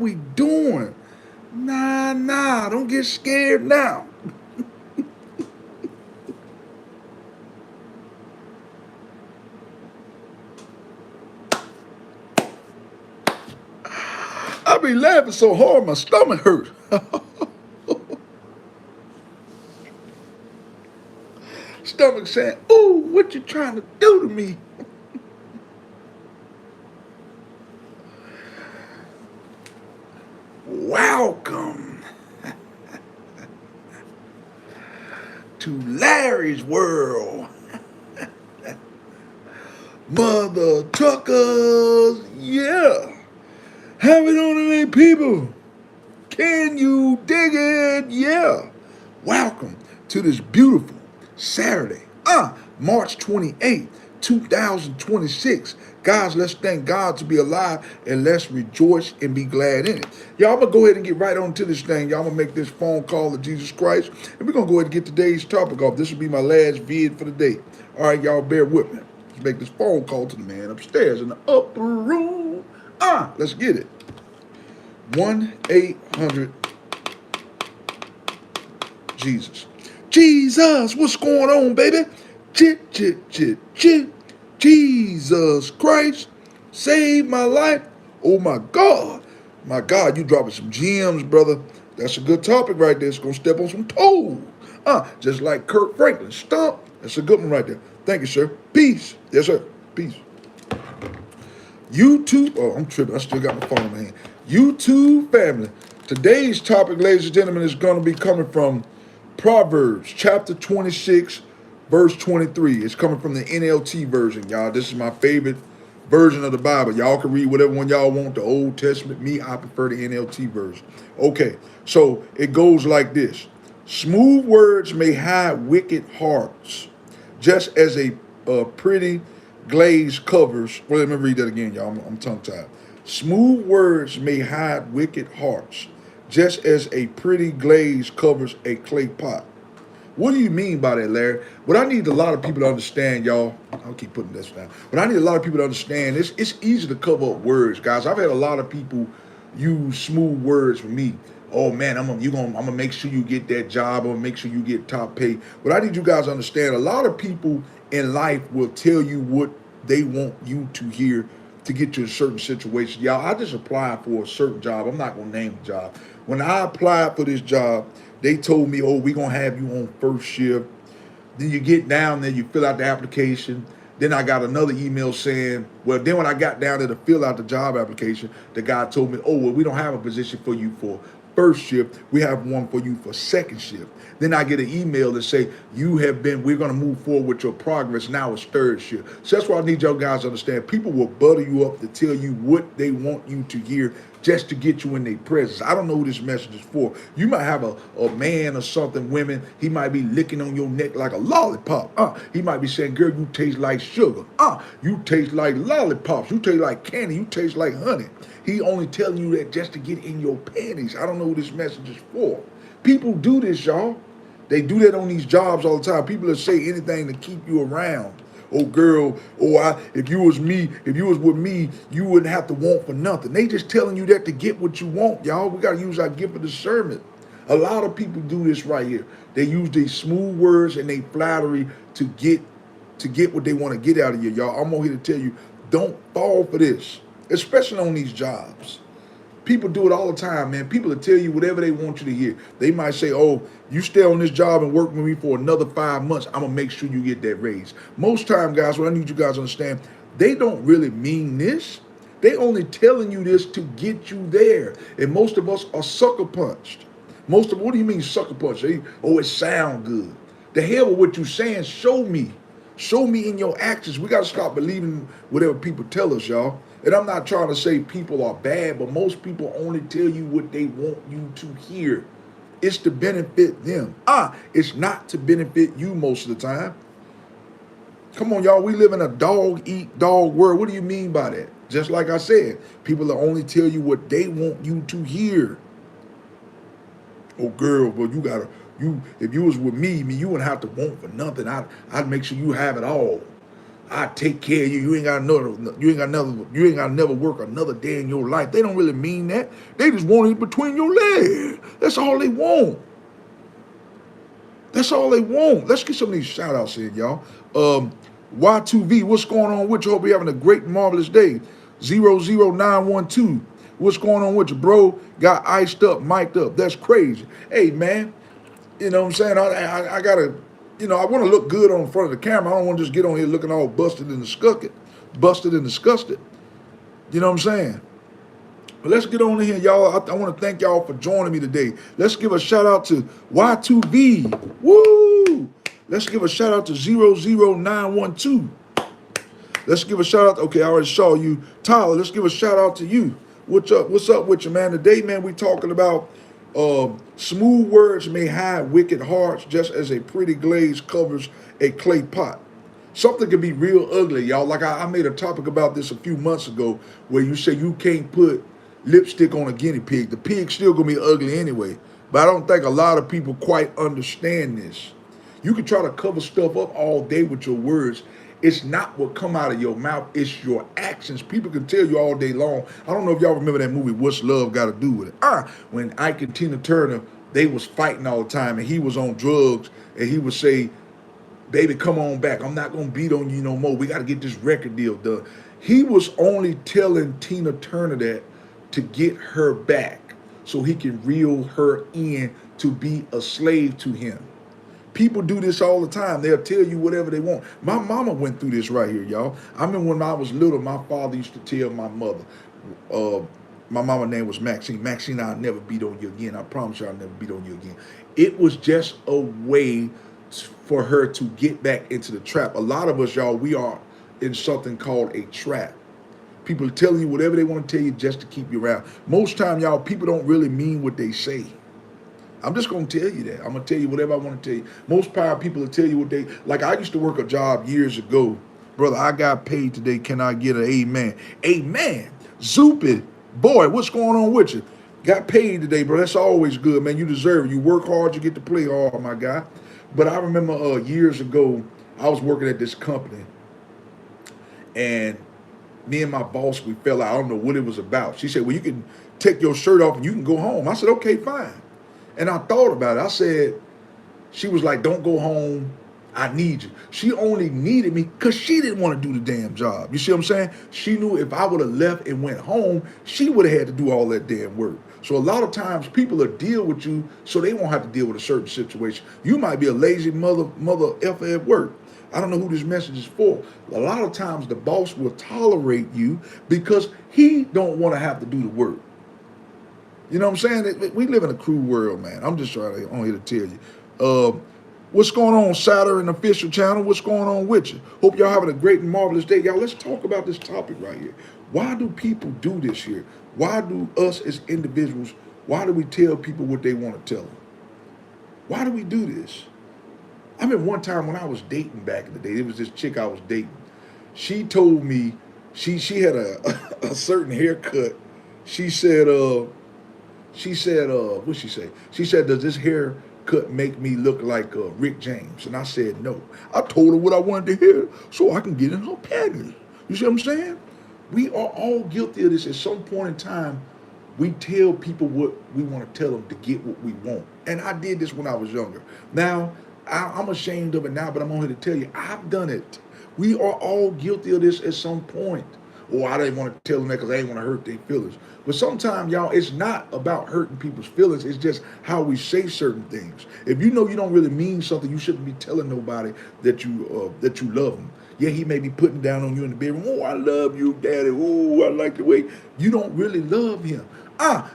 we doing? Nah, don't get scared now. I be laughing so hard my stomach hurt. Stomach saying, ooh, what you trying to do to me? Welcome to Larry's World. Mother truckers, yeah. Have it on any people. Can you dig it? Yeah. Welcome to this beautiful Saturday, March 28th, 2026. Guys, let's thank God to be alive and let's rejoice and be glad in it. Y'all, I'm going to go ahead and get right on to this thing. Y'all, I'm going to make this phone call to Jesus Christ. And we're going to go ahead and get today's topic off. This will be my last vid for the day. All right, y'all, bear with me. Let's make this phone call to the man upstairs in the upper room. Let's get it. 1-800 Jesus. Jesus, what's going on, baby? Chit, chit, chit, chit. Jesus Christ, save my life. Oh my God. My God, you dropping some gems, brother. That's a good topic right there. It's going to step on some toes. Just like Kurt Franklin. Stomp. That's a good one right there. Thank you, sir. Peace. Yes, sir. Peace. YouTube, oh, I'm tripping. I still got my phone in my hand. YouTube family. Today's topic, ladies and gentlemen, is going to be coming from Proverbs chapter 26, verse 23. It's coming from the NLT version, y'all. This is my favorite version of the Bible. Y'all can read whatever one y'all want, the Old Testament. Me, I prefer the NLT version. Okay, so it goes like this. Smooth words may hide wicked hearts, just as a pretty glaze covers. Well, let me read that again, y'all. I'm tongue-tied. Smooth words may hide wicked hearts, just as a pretty glaze covers a clay pot. What do you mean by that, Larry? What I need a lot of people to understand, y'all, I'll keep putting this down. What I need a lot of people to understand, it's easy to cover up words, guys. I've had a lot of people use smooth words for me. Oh man, I'm gonna make sure you get that job. I'm gonna make sure you get top pay. But I need you guys to understand, a lot of people in life will tell you what they want you to hear to get you a certain situation. Y'all, I just applied for a certain job. I'm not gonna name the job. When I applied for this job, they told me, oh, we're gonna have you on first shift. Then you get down there, you fill out the application. Then I got another email saying, well, then when I got down there to fill out the job application, the guy told me, oh, well, we don't have a position for you for first shift. We have one for you for second shift. Then I get an email that say, we're going to move forward with your progress. Now it's third shift. So that's why I need y'all guys to understand. People will butter you up to tell you what they want you to hear just to get you in their presence. I don't know who this message is for. You might have a man or something, women, he might be licking on your neck like a lollipop. He might be saying, girl, you taste like sugar. You taste like lollipops. You taste like candy. You taste like honey. He only telling you that just to get in your panties. I don't know who this message is for. People do this, y'all. They do that on these jobs all the time. People will say anything to keep you around. Oh, girl, if you was with me, you wouldn't have to want for nothing. They just telling you that to get what you want, y'all. We got to use our gift of discernment. A lot of people do this right here. They use these smooth words and they flattery to get what they want to get out of you, y'all. I'm on here to tell you, don't fall for this, especially on these jobs. People do it all the time, man. People will tell you whatever they want you to hear. They might say, oh, you stay on this job and work with me for another 5 months, I'm going to make sure you get that raise. Most time, guys, what I need you guys to understand, they don't really mean this. They only telling you this to get you there. And most of us are sucker punched. What do you mean sucker punched? Oh, it sound good. The hell with what you saying, show me. Show me in your actions. We got to stop believing whatever people tell us, y'all. And I'm not trying to say people are bad, but most people only tell you what they want you to hear. It's to benefit them. It's not to benefit you most of the time. Come on, y'all. We live in a dog-eat-dog world. What do you mean by that? Just like I said, people will only tell you what they want you to hear. Oh, girl, well, if you was with me, you wouldn't have to want for nothing. I'd make sure you have it all. I take care of you. You ain't gotta never work another day in your life. They don't really mean that. They just want it between your legs. That's all they want. That's all they want. Let's get some of these shout outs in, y'all. Y2V, what's going on with you? Hope you're having a great, marvelous day. 00912, what's going on with you, bro? Got iced up, mic'd up. That's crazy. Hey, man, you know what I'm saying? I gotta, I want to look good on front of the camera. I don't want to just get on here looking all busted and disgusted. You know what I'm saying? But let's get on in here, y'all. I want to thank y'all for joining me today. Let's give a shout out to Y2V. Woo! Let's give a shout out to 00912. Let's give a shout out. Okay, I already saw you. Tyler, let's give a shout out to you. What's up? What's up with you, man? Today, man, we talking about smooth words may hide wicked hearts, just as a pretty glaze covers a clay pot. Something can be real ugly, y'all. Like I made a topic about this a few months ago where you say you can't put lipstick on a guinea pig. The pig's still gonna be ugly anyway. But I don't think a lot of people quite understand this. You can try to cover stuff up all day with your words. It's not what come out of your mouth, it's your actions. People can tell you all day long. I don't know if y'all remember that movie, What's Love Got to Do With It? When Ike and Tina Turner, they was fighting all the time and he was on drugs and he would say, baby, come on back. I'm not going to beat on you no more. We got to get this record deal done. He was only telling Tina Turner that to get her back so he can reel her in to be a slave to him. People do this all the time. They'll tell you whatever they want. My mama went through this right here, y'all. I remember when I was little, my father used to tell my mother, my mama's name was Maxine. Maxine, I'll never beat on you again. I promise you I'll never beat on you again. It was just a way for her to get back into the trap. A lot of us, y'all, we are in something called a trap. People are telling you whatever they want to tell you just to keep you around. Most time, y'all, people don't really mean what they say. I'm just going to tell you that. I'm going to tell you whatever I want to tell you. Most power people will tell you what they, like I used to work a job years ago. Brother, I got paid today. Can I get an amen? Amen. Zoopy, boy, what's going on with you? Got paid today, bro. That's always good, man. You deserve it. You work hard, you get to play hard, my guy. But I remember years ago, I was working at this company. And me and my boss, we fell out. I don't know what it was about. She said, well, you can take your shirt off and you can go home. I said, okay, fine. And I thought about it. I said, she was like, don't go home. I need you. She only needed me because she didn't want to do the damn job. You see what I'm saying? She knew if I would have left and went home, she would have had to do all that damn work. So a lot of times people will deal with you so they won't have to deal with a certain situation. You might be a lazy mother effer at work. I don't know who this message is for. A lot of times the boss will tolerate you because he don't want to have to do the work. You know what I'm saying? We live in a cruel world, man. I'm just trying to on here to tell you. What's going on, Saturn Official Channel? What's going on with you? Hope y'all having a great and marvelous day. Y'all, let's talk about this topic right here. Why do people do this here? Why do us as individuals, why do we tell people what they want to tell them? Why do we do this? I remember one time when I was dating back in the day, there was this chick I was dating. She told me she had a certain haircut. She said, what'd she say? She said, does this haircut make me look like Rick James? And I said, no. I told her what I wanted to hear so I can get in her panties. You see what I'm saying? We are all guilty of this. At some point in time, we tell people what we want to tell them to get what we want. And I did this when I was younger. Now, I'm ashamed of it now, but I'm on here to tell you, I've done it. We are all guilty of this at some point. Oh, I didn't want to tell them that because I didn't want to hurt their feelings. But sometimes, y'all, it's not about hurting people's feelings. It's just how we say certain things. If you know you don't really mean something, you shouldn't be telling nobody that you love them. Yeah, he may be putting down on you in the bedroom. Oh, I love you, daddy. Oh, I like the way. You don't really love him.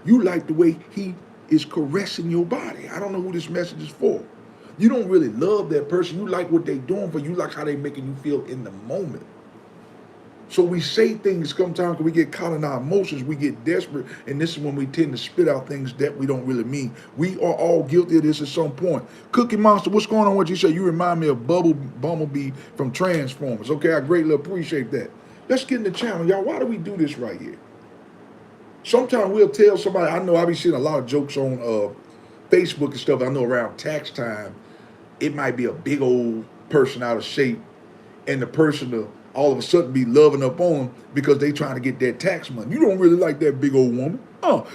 You like the way he is caressing your body. I don't know who this message is for. You don't really love that person. You like what they're doing for you. You like how they're making you feel in the moment. So we say things sometimes we get caught in our emotions, we get desperate, and this is when we tend to spit out things that we don't really mean. We are all guilty of this at some point. Cookie Monster, what's going on with you? Say you remind me of Bumblebee from Transformers. Okay, I greatly appreciate that. Let's get in the channel, y'all. Why do we do this right here? Sometimes we'll tell somebody, I know I be seeing a lot of jokes on Facebook and stuff. I know around tax time, it might be a big old person out of shape, and the person all of a sudden be loving up on them because they trying to get that tax money. You don't really like that big old woman.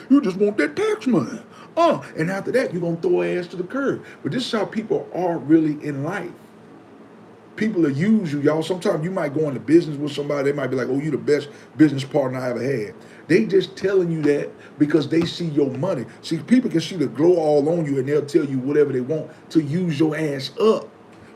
You just want that tax money. And after that, you're going to throw her ass to the curb. But this is how people are really in life. People will use you, y'all. Sometimes you might go into business with somebody. They might be like, oh, you the best business partner I ever had. They just telling you that because they see your money. See, people can see the glow all on you and they'll tell you whatever they want to use your ass up.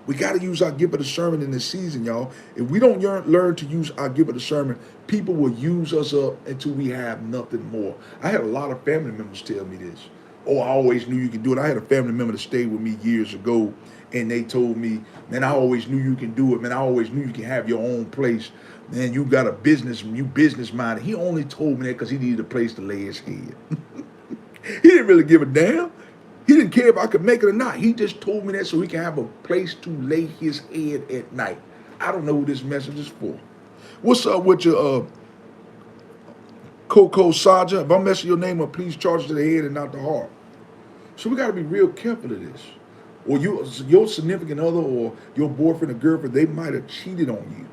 We got to use our gift of discernment in this season, y'all. If we don't learn to use our gift of discernment, people will use us up until we have nothing more. I had a lot of family members tell me this. Oh, I always knew you could do it. I had a family member that stayed with me years ago, and they told me, man, I always knew you can do it. Man, I always knew you can have your own place. Man, you got a business, you business minded. He only told me that because he needed a place to lay his head. He didn't really give a damn. He didn't care if I could make it or not. He just told me that so he can have a place to lay his head at night. I don't know who this message is for. What's up with your Coco Saja? If I'm messing your name up, please charge it to the head and not the heart. So we got to be real careful of this. Or your significant other or your boyfriend or girlfriend, they might have cheated on you.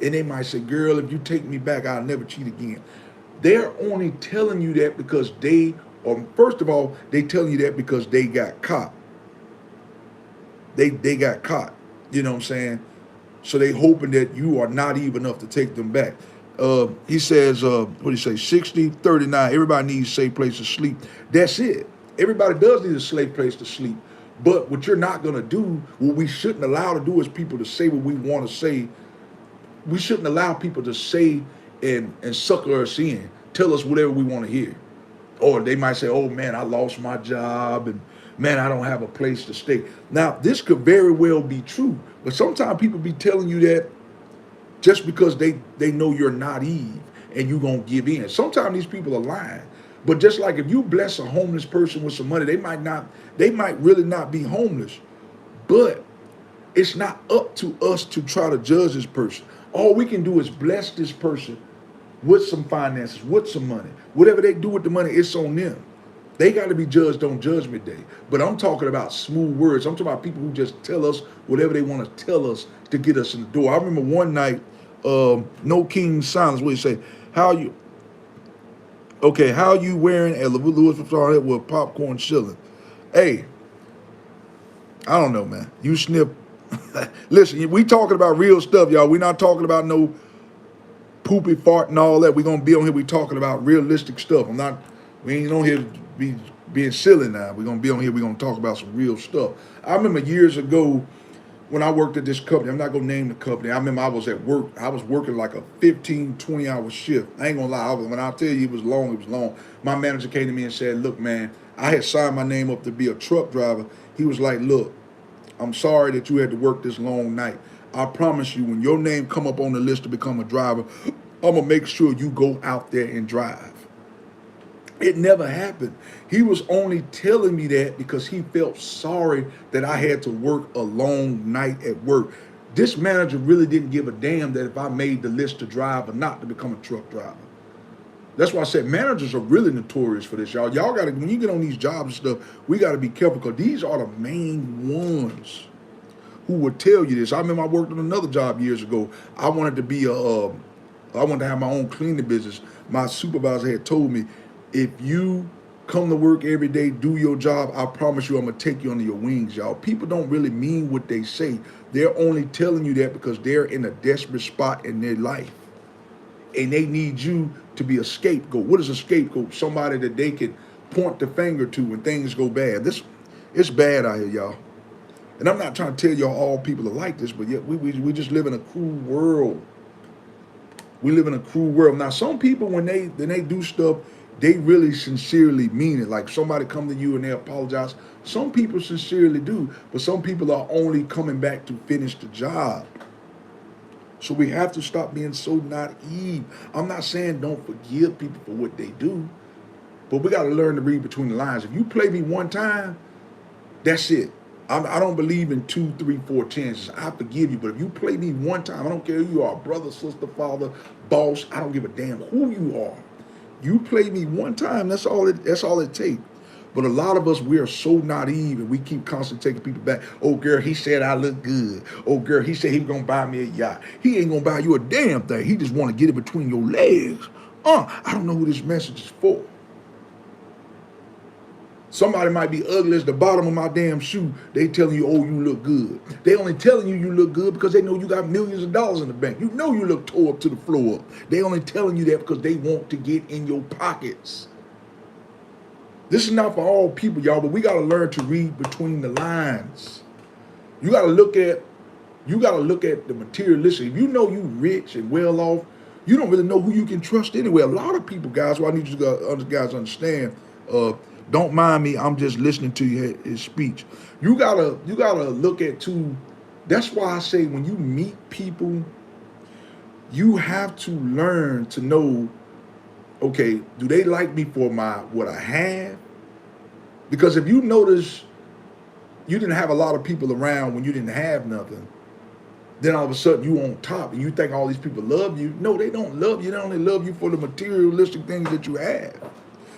And they might say, girl, if you take me back, I'll never cheat again. They're only telling you that because first of all, they telling you that because they got caught. They got caught. You know what I'm saying? So they hoping that you are not even enough to take them back. He says, what do you say, 60, 39, everybody needs a safe place to sleep. That's it. Everybody does need a safe place to sleep. But what you're not going to do, what we shouldn't allow to do is people to say what we want to say. We shouldn't allow people to say and sucker us in, tell us whatever we want to hear. Or they might say, oh, man, I lost my job, and, man, I don't have a place to stay. Now, this could very well be true, but sometimes people be telling you that just because they know you're naive and you're going to give in. Sometimes these people are lying. But just like if you bless a homeless person with some money, they might really not be homeless. But it's not up to us to try to judge this person. All we can do is bless this person with some finances, with some money. Whatever they do with the money, it's on them. They got to be judged on Judgment Day. But I'm talking about smooth words. I'm talking about people who just tell us whatever they want to tell us to get us in the door. I remember one night, No King Silence, what he say? How you wearing a Louis Vuitton hat with popcorn chilling? Hey, I don't know, man. You sniff. Listen, we talking about real stuff, y'all. We're not talking about no poopy fart and all that. We're going to be on here. We talking about realistic stuff. We ain't on here to be being silly now. We're going to be on here. We're going to talk about some real stuff. I remember years ago when I worked at this company. I'm not going to name the company. I remember I was at work. I was working like a 15, 20-hour shift. I ain't going to lie. When I tell you it was long, it was long. My manager came to me and said, look, man, I had signed my name up to be a truck driver. He was like, look, I'm sorry that you had to work this long night. I promise you, when your name come up on the list to become a driver, I'm going to make sure you go out there and drive. It never happened. He was only telling me that because he felt sorry that I had to work a long night at work. This manager really didn't give a damn that if I made the list to drive or not to become a truck driver. That's why I said managers are really notorious for this, y'all. Y'all got to, when you get on these jobs and stuff, we got to be careful because these are the main ones who would tell you this. I remember I worked on another job years ago. I wanted to have my own cleaning business. My supervisor had told me, if you come to work every day, do your job, I promise you I'm going to take you under your wings, y'all. People don't really mean what they say. They're only telling you that because they're in a desperate spot in their life. And they need you to be a scapegoat. What is a scapegoat? Somebody that they can point the finger to when things go bad. It's bad out here, y'all. And I'm not trying to tell y'all all people are like this, but yet we just live in a cruel world. We live in a cruel world. Now, some people, when they do stuff, they really sincerely mean it. Like somebody come to you and they apologize. Some people sincerely do, but some people are only coming back to finish the job. So we have to stop being so naive. I'm not saying don't forgive people for what they do, but we got to learn to read between the lines. If you play me one time, that's it. I don't believe in 2, 3, 4 chances. I forgive you, but if you play me one time, I don't care who you are, brother, sister, father, boss, I don't give a damn who you are. You play me one time, that's all it takes. But a lot of us, we are so naive and we keep constantly taking people back. Oh, girl, he said I look good. Oh, girl, he said he was going to buy me a yacht. He ain't going to buy you a damn thing. He just want to get it between your legs. I don't know who this message is for. Somebody might be ugly as the bottom of my damn shoe. They telling you, oh, you look good. They only telling you look good because they know you got millions of dollars in the bank. You know you look tore up to the floor. They only telling you that because they want to get in your pockets. This is not for all people, y'all, but we got to learn to read between the lines. You got to look at the materialistic. If you know you rich and well off, you don't really know who you can trust anyway. A lot of people, guys, what I need you guys to understand, don't mind me, I'm just listening to his speech. You gotta look at too. That's why I say when you meet people, you have to learn to know, okay, do they like me for what I have? Because if you notice you didn't have a lot of people around when you didn't have nothing, then all of a sudden you on top and you think all these people love you. No, they don't love you. They only love you for the materialistic things that you have.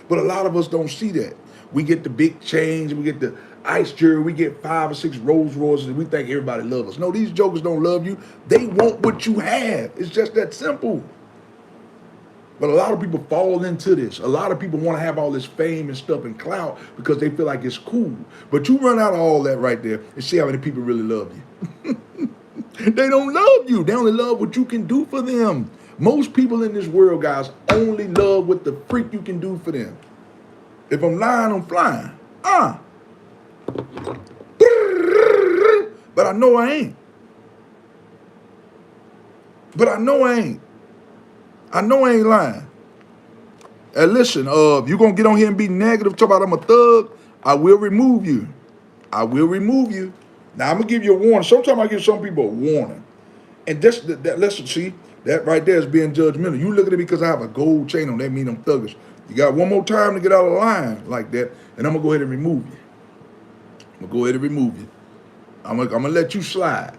But a lot of us don't see that. We get the big chains, we get the ice jewelry, we get 5 or 6 Rolls Royces, and we think everybody loves us. No, these jokers don't love you. They want what you have. It's just that simple. But a lot of people fall into this. A lot of people want to have all this fame and stuff and clout because they feel like it's cool. But you run out of all that right there and see how many people really love you. They don't love you. They only love what you can do for them. Most people in this world, guys, only love what the freak you can do for them. If I'm lying, I'm flying. But I know I ain't. I know I ain't lying. And listen, if you're going to get on here and be negative, talk about I'm a thug, I will remove you. I will remove you. Now, I'm going to give you a warning. Sometimes I give some people a warning. And listen, see, that right there is being judgmental. You look at it because I have a gold chain on, that mean I'm thuggish. You got one more time to get out of line like that, and I'm going to go ahead and remove you. I'm going to let you slide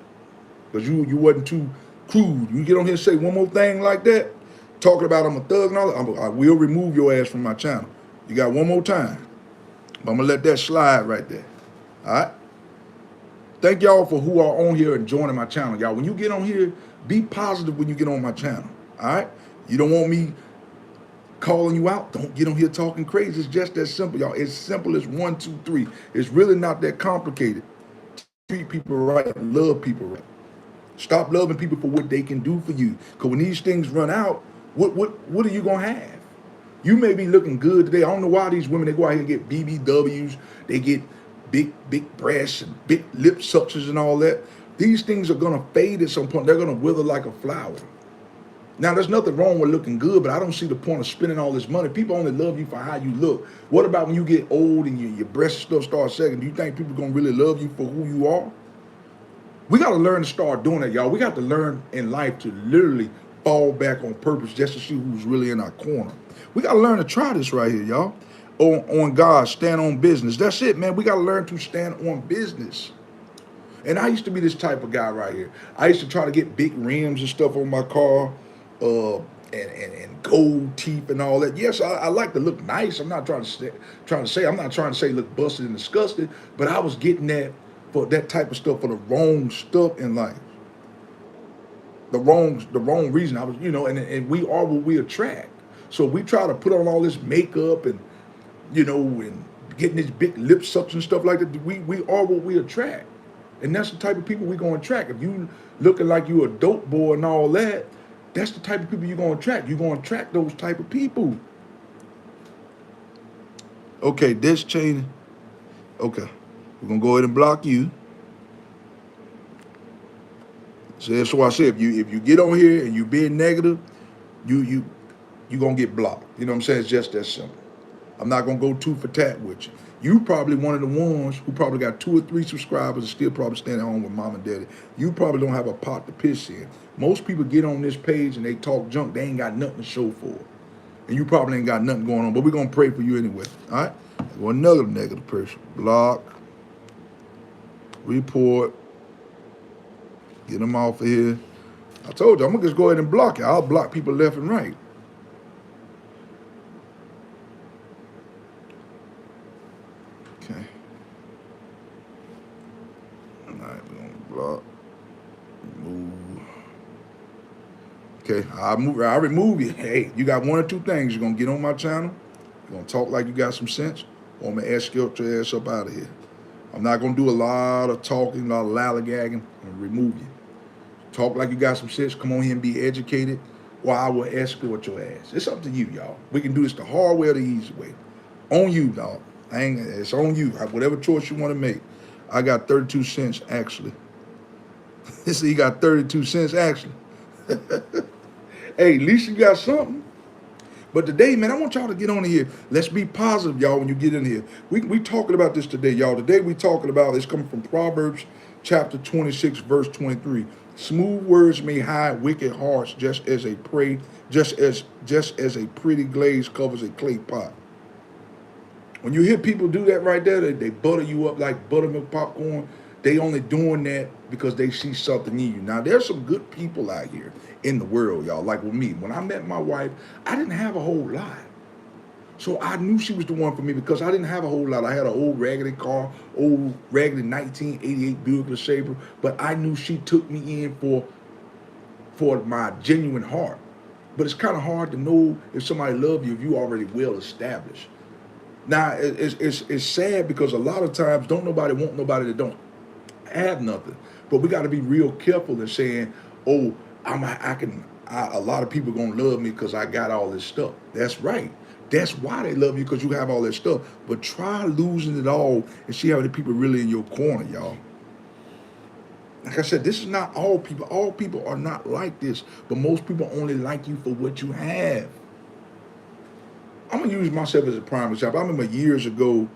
because you wasn't too crude. You get on here and say one more thing like that, talking about I'm a thug and all that, I will remove your ass from my channel. You got one more time. But I'm going to let that slide right there. All right? Thank y'all for who are on here and joining my channel. Y'all, when you get on here, be positive when you get on my channel. All right? You don't want me calling you out. Don't get on here talking crazy. It's just that simple, y'all. It's simple as 1, 2, 3. It's really not that complicated. Treat people right, love people right. Stop loving people for what they can do for you. Because when these things run out, what are you going to have? You may be looking good today. I don't know why these women, they go out here and get BBWs. They get big breasts and big lip suctions and all that. These things are going to fade at some point. They're going to wither like a flower. Now, there's nothing wrong with looking good, but I don't see the point of spending all this money. People only love you for how you look. What about when you get old and your breasts stuff start sagging? Do you think people are going to really love you for who you are? We got to learn to start doing that, y'all. We got to learn in life to literally fall back on purpose just to see who's really in our corner. We got to learn to try this right here, y'all. On God, stand on business. That's it, man. We got to learn to stand on business. And I used to be this type of guy right here. I used to try to get big rims and stuff on my car, and gold teeth and all that. Yes, I like to look nice. I'm not trying to say look busted and disgusted, but I was getting that for that type of stuff for the wrong stuff in life. The wrong reason. I was, and we are what we attract. So we try to put on all this makeup and and getting these big lip sucks and stuff like that. We are what we attract. And that's the type of people we're going to attract. If you looking like you a dope boy and all that, that's the type of people you're going to attract. You're going to attract those type of people. Okay, this chain. Okay, we're going to go ahead and block you. So that's why I said, if you get on here and you being negative, you're going to get blocked. You know what I'm saying? It's just that simple. I'm not going to go too for tat with you. You probably one of the ones who probably got 2 or 3 subscribers and still probably staying at home with mom and daddy. You probably don't have a pot to piss in. Most people get on this page and they talk junk. They ain't got nothing to show for it. And you probably ain't got nothing going on, but we're going to pray for you anyway. All right? Well, another negative person. Block. Report. Get them off of here. I told you, I'm going to just go ahead and block you. I'll block people left and right. Okay. All right, we're gonna block, remove. Okay, I remove you. Hey, you got one or two things. You're gonna get on my channel. You're gonna talk like you got some sense, or I'm gonna escort your ass up out of here. I'm not gonna do a lot of talking, a lot of lollygagging. I'm gonna remove you. Talk like you got some sense. Come on here and be educated, or I will escort your ass. It's up to you, y'all. We can do this the hard way or the easy way. On you, dog. It's on you. Whatever choice you want to make. I got 32 cents actually. So you got 32 cents actually. Hey, at least you got something. But today, man, I want y'all to get on here. Let's be positive, y'all, when you get in here. We talking about this today, y'all. Today we talking about, it's coming from Proverbs chapter 26, verse 23. Smooth words may hide wicked hearts, just as a pretty glaze covers a clay pot. When you hear people do that right there, they butter you up like buttermilk popcorn. They only doing that because they see something in you. Now, there's some good people out here in the world, y'all. Like with me, when I met my wife, I didn't have a whole lot. So I knew she was the one for me because I didn't have a whole lot. I had an old raggedy car, old raggedy 1988 Buick LeSabre, but I knew she took me in for my genuine heart. But it's kind of hard to know if somebody loves you if you already well established. Now, it's sad because a lot of times don't nobody want nobody that don't have nothing. But we got to be real careful in saying, oh, a lot of people going to love me because I got all this stuff. That's right. That's why they love you, because you have all that stuff. But try losing it all and see how many people really in your corner, y'all. Like I said, this is not all people. All people are not like this. But most people only like you for what you have. I'm going to use myself as a prime example. I remember years ago,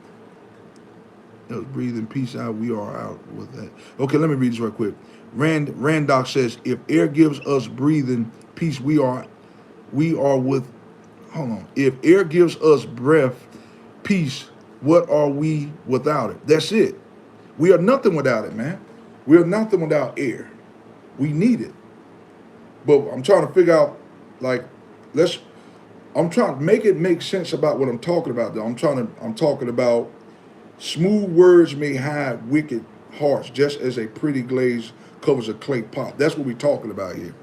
breathing peace out, we are out with that. Okay, let me read this real quick. Randock says, if air gives us breathing peace, we are with, hold on. If air gives us breath, peace, what are we without it? That's it. We are nothing without it, man. We are nothing without air. We need it. But I'm trying to figure out, like, I'm trying to make it make sense about what I'm talking about, though. I'm talking about smooth words may hide wicked hearts, just as a pretty glaze covers a clay pot. That's what we're talking about here.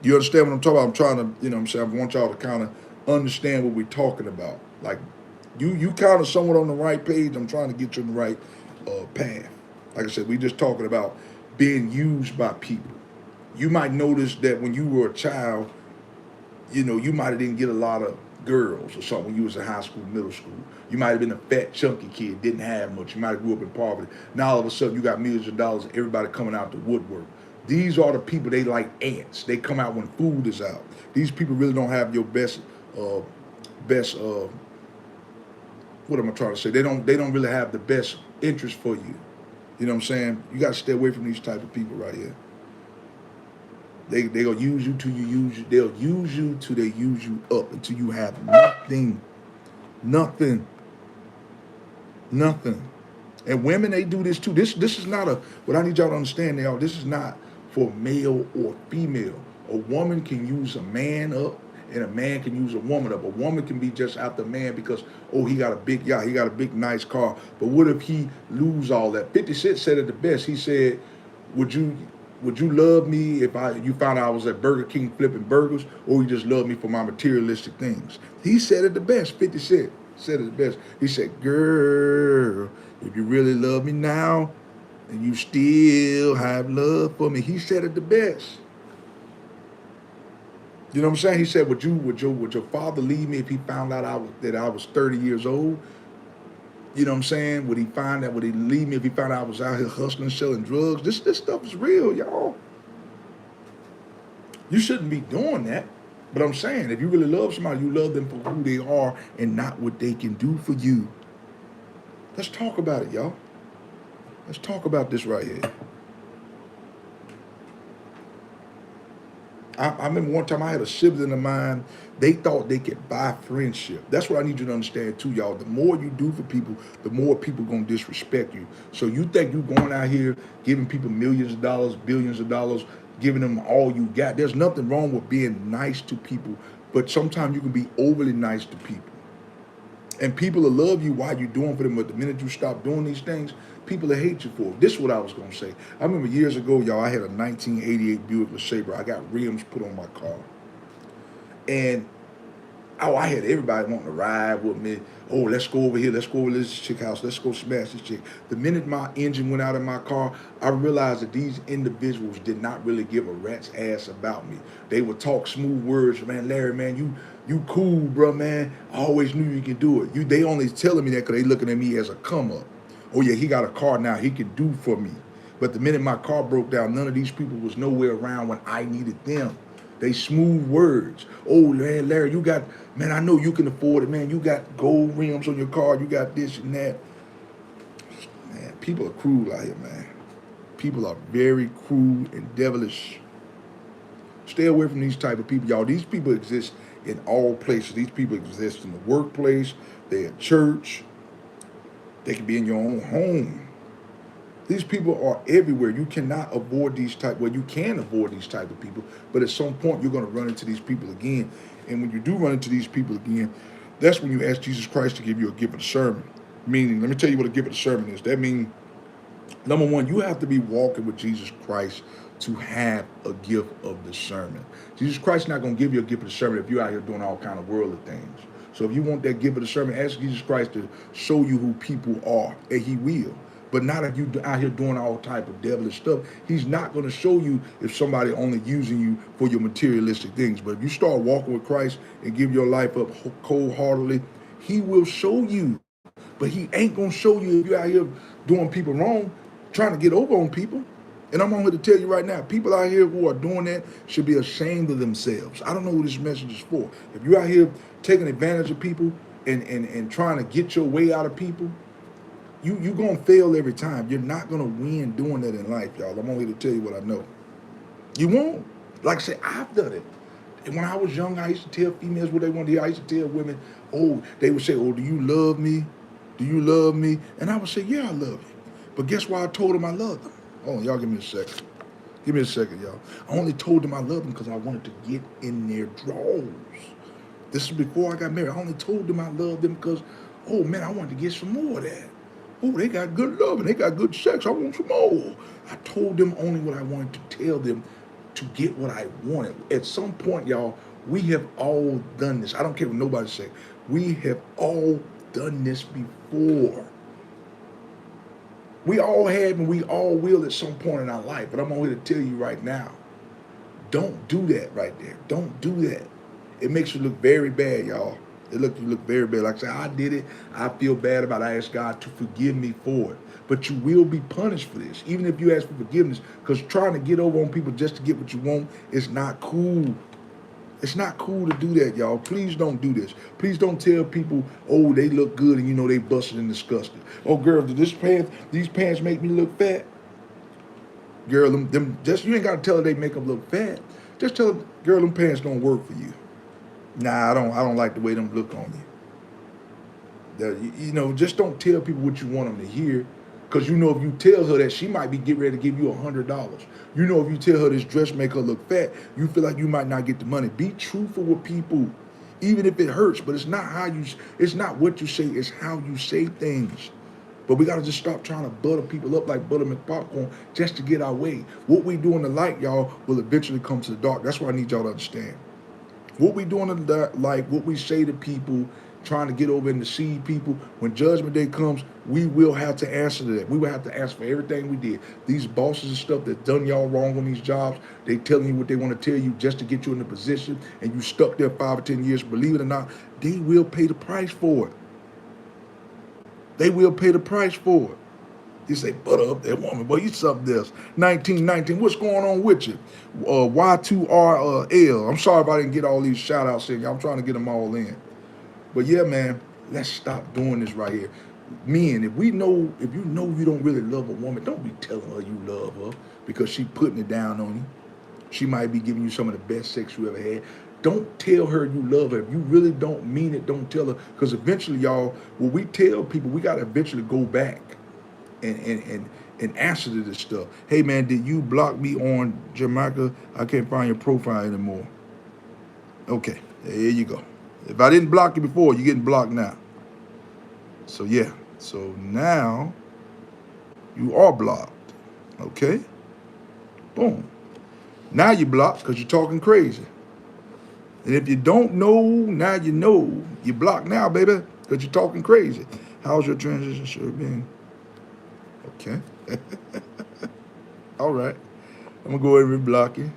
You understand what I'm talking about? I'm trying to, you know what I'm saying, I want y'all to kind of understand what we're talking about. Like, you kind of somewhat on the right page. I'm trying to get you on the right path. Like I said, we just talking about being used by people. You might notice that when you were a child, you know, you might have didn't get a lot of girls or something when you was in high school, middle school. You might have been a fat, chunky kid, didn't have much. You might have grew up in poverty. Now all of a sudden you got millions of dollars, everybody coming out the woodwork. These are the people, they like ants. They come out when food is out. These people really don't have your best, what am I trying to say? They don't really have the best interest for you. You know what I'm saying? You got to stay away from these type of people right here. They gonna use you till you use you. They'll use you till they use you up until you have nothing. And women, they do this too. This is not what I need y'all to understand, y'all. This is not for male or female. A woman can use a man up, and a man can use a woman up. A woman can be just after a man because, oh, he got a big yacht, he got a big nice car. But what if he lose all that? 50 Cent said it the best. He said, would you love me if you found out I was at Burger King flipping burgers, or you just love me for my materialistic things? He said it the best. 50 Cent said it the best. He said, girl, if you really love me now, and you still have love for me. He said it the best. You know what I'm saying? He said, would your father leave me if he found out that I was 30 years old? You know what I'm saying? Would he leave me if he found out I was out here hustling, selling drugs? This stuff is real, y'all. You shouldn't be doing that. But I'm saying, if you really love somebody, you love them for who they are and not what they can do for you. Let's talk about it, y'all. Let's talk about this right here. I remember one time I had a sibling of mine, they thought they could buy friendship. That's what I need you to understand too, y'all. The more you do for people, the more people going to disrespect you. So you think you going out here giving people millions of dollars, billions of dollars, giving them all you got. There's nothing wrong with being nice to people, but sometimes you can be overly nice to people. And people will love you while you're doing for them, but the minute you stop doing these things, people will hate you for it. This is what I was going to say. I remember years ago, y'all, I had a 1988 Buick LeSabre. I got rims put on my car. And I had everybody wanting to ride with me. Oh, let's go over here. Let's go over to this chick house. Let's go smash this chick. The minute my engine went out of my car, I realized that these individuals did not really give a rat's ass about me. They would talk smooth words. Man, Larry, man, you cool, bro, man. I always knew you could do it. They only telling me that because they looking at me as a come up. Oh, yeah, he got a car now. He can do for me. But the minute my car broke down, none of these people was nowhere around when I needed them. They smooth words. Oh, man, Larry, you got, man, I know you can afford it, man. You got gold rims on your car. You got this and that. Man, people are cruel out here, man. People are very cruel and devilish. Stay away from these type of people, y'all. These people exist in all places. These people exist in the workplace. They're at church. They can be in your own home. These people are everywhere. You cannot avoid these type, well, you can avoid these type of people, but at some point you're going to run into these people again. And when you do run into these people again, that's when you ask Jesus Christ to give you a gift of discernment. Meaning, let me tell you what a gift of discernment is. That means, number one, you have to be walking with Jesus Christ to have a gift of discernment. Jesus Christ is not going to give you a gift of discernment if you're out here doing all kind of worldly things. So if you want that gift of discernment, ask Jesus Christ to show you who people are, and he will. But not if you out here doing all type of devilish stuff. He's not going to show you if somebody only using you for your materialistic things. But if you start walking with Christ and give your life up cold-heartedly, he will show you. But he ain't going to show you if you're out here doing people wrong, trying to get over on people. And I'm on here to tell you right now, people out here who are doing that should be ashamed of themselves. I don't know who this message is for. If you're out here taking advantage of people and trying to get your way out of people, you're going to fail every time. You're not going to win doing that in life, y'all. I'm only to tell you what I know. You won't. Like I say, I've done it. And when I was young, I used to tell females what they wanted to hear. I used to tell women, oh, they would say, oh, do you love me? Do you love me? And I would say, yeah, I love you. But guess why I told them I loved them? Oh, y'all give me a second. Give me a second, y'all. I only told them I loved them because I wanted to get in their drawers. This is before I got married. I only told them I loved them because, oh, man, I wanted to get some more of that. Oh, they got good love and they got good sex. I want some more. I told them only what I wanted to tell them to get what I wanted. At some point, y'all, we have all done this. I don't care what nobody say. We have all done this before. We all have and we all will at some point in our life. But I'm only to tell you right now, don't do that right there. Don't do that. It makes you look very bad, y'all. You look very bad. Like I said, I did it. I feel bad about it. I ask God to forgive me for it. But you will be punished for this, even if you ask for forgiveness, because trying to get over on people just to get what you want is not cool. It's not cool to do that, y'all. Please don't do this. Please don't tell people, oh, they look good and you know they busted and disgusted. Oh, girl, did these pants make me look fat? Girl, you ain't got to tell her they make them look fat. Just tell them, girl, them pants don't work for you. Nah, I don't like the way them look on you. Just don't tell people what you want them to hear, because if you tell her that, she might be getting ready to give you $100. If you tell her this dress make her look fat, you feel like you might not get the money. Be truthful with people, even if it hurts. But it's not what you say, it's how you say things. But we got to just stop trying to butter people up like buttermilk popcorn just to get our way. What we do in the light, y'all, will eventually come to the dark. That's what I need y'all to understand. What we do in the light, what we say to people, trying to get over and deceive people, when judgment day comes, we will have to answer to that. We will have to answer for everything we did. These bosses and stuff that done y'all wrong on these jobs, they telling you what they want to tell you just to get you in the position, and you stuck there 5 or 10 years. Believe it or not, they will pay the price for it. They will pay the price for it. You say, butter up that woman, boy, you something else. 1919, what's going on with you? Y2RL. I'm sorry if I didn't get all these shout outs in. I'm trying to get them all in. But yeah, man, let's stop doing this right here. Men, if you know you don't really love a woman, don't be telling her you love her because she putting it down on you. She might be giving you some of the best sex you ever had. Don't tell her you love her. If you really don't mean it, don't tell her. Because eventually, y'all, when we tell people, we got to eventually go back and answer to this stuff. Hey, man, did you block me on Jamaica? I can't find your profile anymore. Okay, there you go. If I didn't block you before, you're getting blocked now. So yeah. So now you are blocked. Okay? Boom. Now you blocked because you're talking crazy. And if you don't know, now you know. You're blocked now, baby, because you're talking crazy. How's your transition shirt being? Okay. All right. I'm going to go ahead and block you.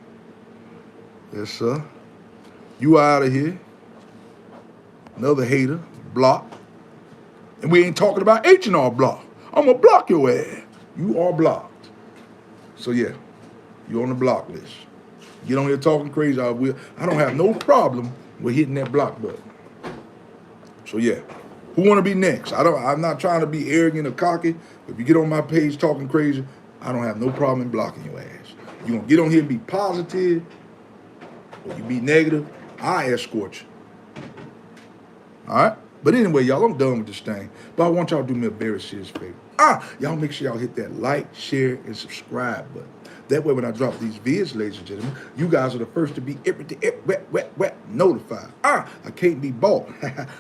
Yes, sir. You out of here. Another hater. Block. And we ain't talking about H&R Block. I'm going to block your ass. You are blocked. So, yeah, you're on the block list. Get on here talking crazy. I don't have no problem with hitting that block button. So, yeah. Who want to be next? I'm not trying to be arrogant or cocky. If you get on my page talking crazy, I don't have no problem in blocking your ass. You gonna get on here and be positive, or you be negative, I escort you. All right? But anyway, y'all, I'm done with this thing. But I want y'all to do me a very serious favor. Y'all make sure y'all hit that like, share, and subscribe button. That way when I drop these vids, ladies and gentlemen, you guys are the first to be notified. I can't be bought.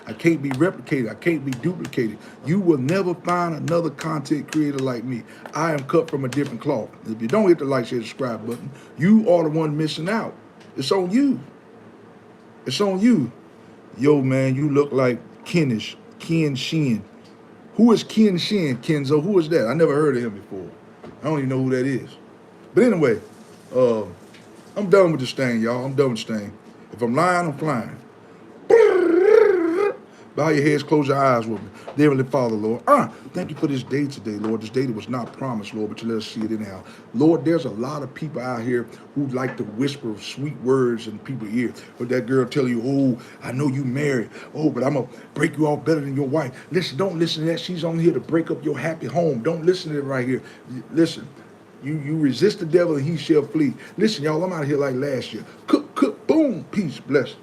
I can't be replicated. I can't be duplicated. You will never find another content creator like me. I am cut from a different cloth. If you don't hit the like, share, subscribe button, you are the one missing out. It's on you. It's on you. Yo, man, you look like Ken Shin. Who is Ken Shin, Kenzo? Who is that? I never heard of him before. I don't even know who that is. But anyway, I'm done with this thing, y'all. I'm done with this thing. If I'm lying, I'm flying. Bow your heads, close your eyes with me. Dear Heavenly Father, Lord, thank you for this day today, Lord. This day that was not promised, Lord, but you let us see it anyhow. Lord, there's a lot of people out here who like to whisper sweet words in people's ear. But that girl tell you, oh, I know you married. Oh, but I'm going to break you off better than your wife. Listen, don't listen to that. She's on here to break up your happy home. Don't listen to it right here. Listen, you resist the devil and he shall flee. Listen, y'all, I'm out here like last year. Cook, boom, peace, bless.